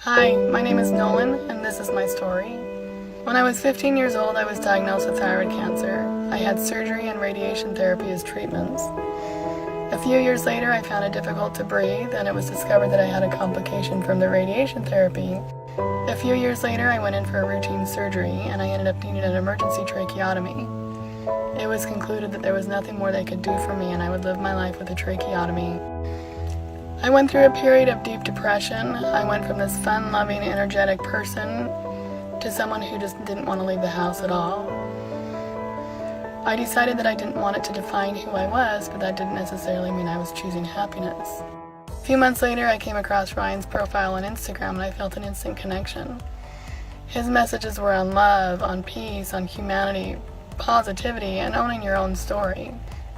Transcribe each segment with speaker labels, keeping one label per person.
Speaker 1: Hi, my name is Nolan, and this is my story. When I was 15 years old, I was diagnosed with thyroid cancer. I had surgery and radiation therapy as treatments. A few years later, I found it difficult to breathe, and it was discovered that I had a complication from the radiation therapy. A few years later, I went in for a routine surgery, and I ended up needing an emergency tracheotomy. It was concluded that there was nothing more they could do for me, and I would live my life with a tracheotomy. I went through a period of deep depression. I went from this fun-loving, energetic person to someone who just didn't want to leave the house at all. I decided that I didn't want it to define who I was, but that didn't necessarily mean I was choosing happiness. A few months later, I came across Ryan's profile on Instagram and I felt an instant connection. His messages were on love, on peace, on humanity, positivity, and owning your own story.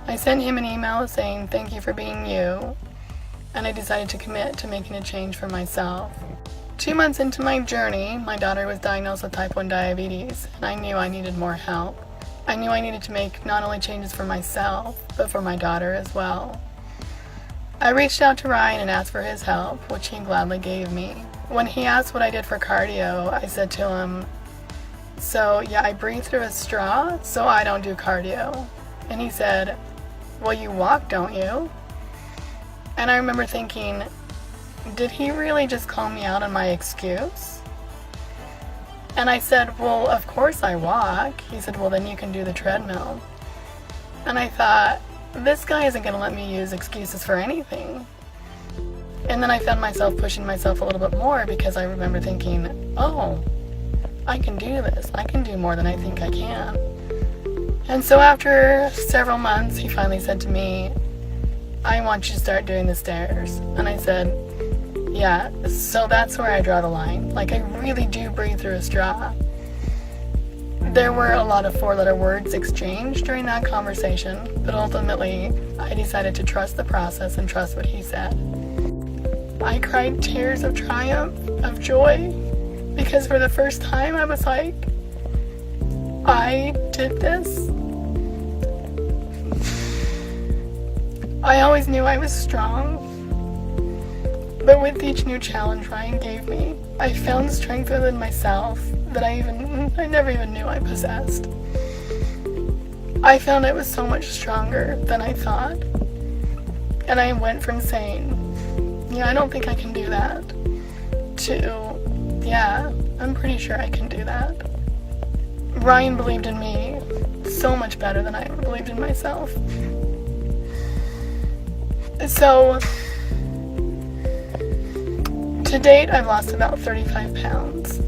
Speaker 1: I sent him an email saying, "Thank you for being you," and I decided to commit to making a change for myself. 2 months into my journey, my daughter was diagnosed with type 1 diabetes, and I knew I needed more help. I knew I needed to make not only changes for myself, but for my daughter as well. I reached out to Ryan and asked for his help, which he gladly gave me. When he asked what I did for cardio, I said to him, "So yeah, I breathe through a straw, so I don't do cardio." And he said, "Well, you walk, don't you?" And I remember thinking, did he really just call me out on my excuse? And I said, "Well, of course I walk." He said, "Well, then you can do the treadmill." And I thought, this guy isn't going to let me use excuses for anything. And then I found myself pushing myself a little bit more because I remember thinking, oh, I can do this. I can do more than I think I can. And so after several months, he finally said to me, "I want you to start doing the stairs." And I said, "Yeah, so that's where I draw the line. Like, I really do breathe through a straw." There were a lot of four-letter words exchanged during that conversation, but ultimately, I decided to trust the process and trust what he said. I cried tears of triumph, of joy, because for the first time I was like, I did this. I always knew I was strong, but with each new challenge Ryan gave me, I found strength within myself that I never even knew I possessed. I found I was so much stronger than I thought, and I went from saying, "Yeah, I don't think I can do that," to, "Yeah, I'm pretty sure I can do that." Ryan believed in me so much better than I ever believed in myself. So, to date, I've lost about 35 pounds.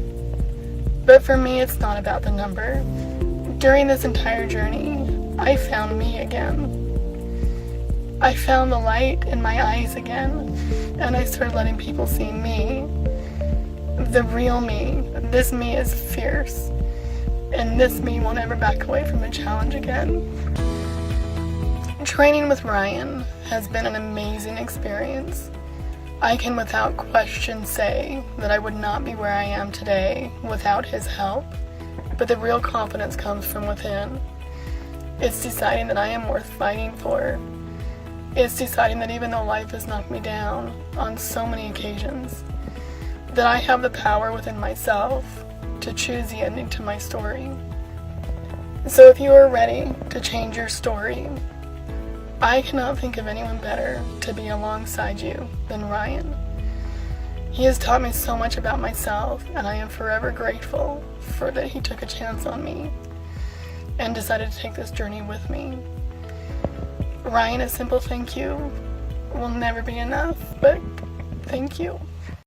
Speaker 1: But for me, it's not about the number. During this entire journey, I found me again. I found the light in my eyes again, and I started letting people see me. The real me. This me is fierce, and this me won't ever back away from a challenge again. Training with Ryan has been an amazing experience. I can without question say that I would not be where I am today without his help, but the real confidence comes from within. It's deciding that I am worth fighting for. It's deciding that even though life has knocked me down on so many occasions, that I have the power within myself to choose the ending to my story. So if you are ready to change your story, I cannot think of anyone better to be alongside you than Ryan. He has taught me so much about myself, and I am forever grateful for that he took a chance on me and decided to take this journey with me. Ryan, a simple thank you will never be enough, but thank you.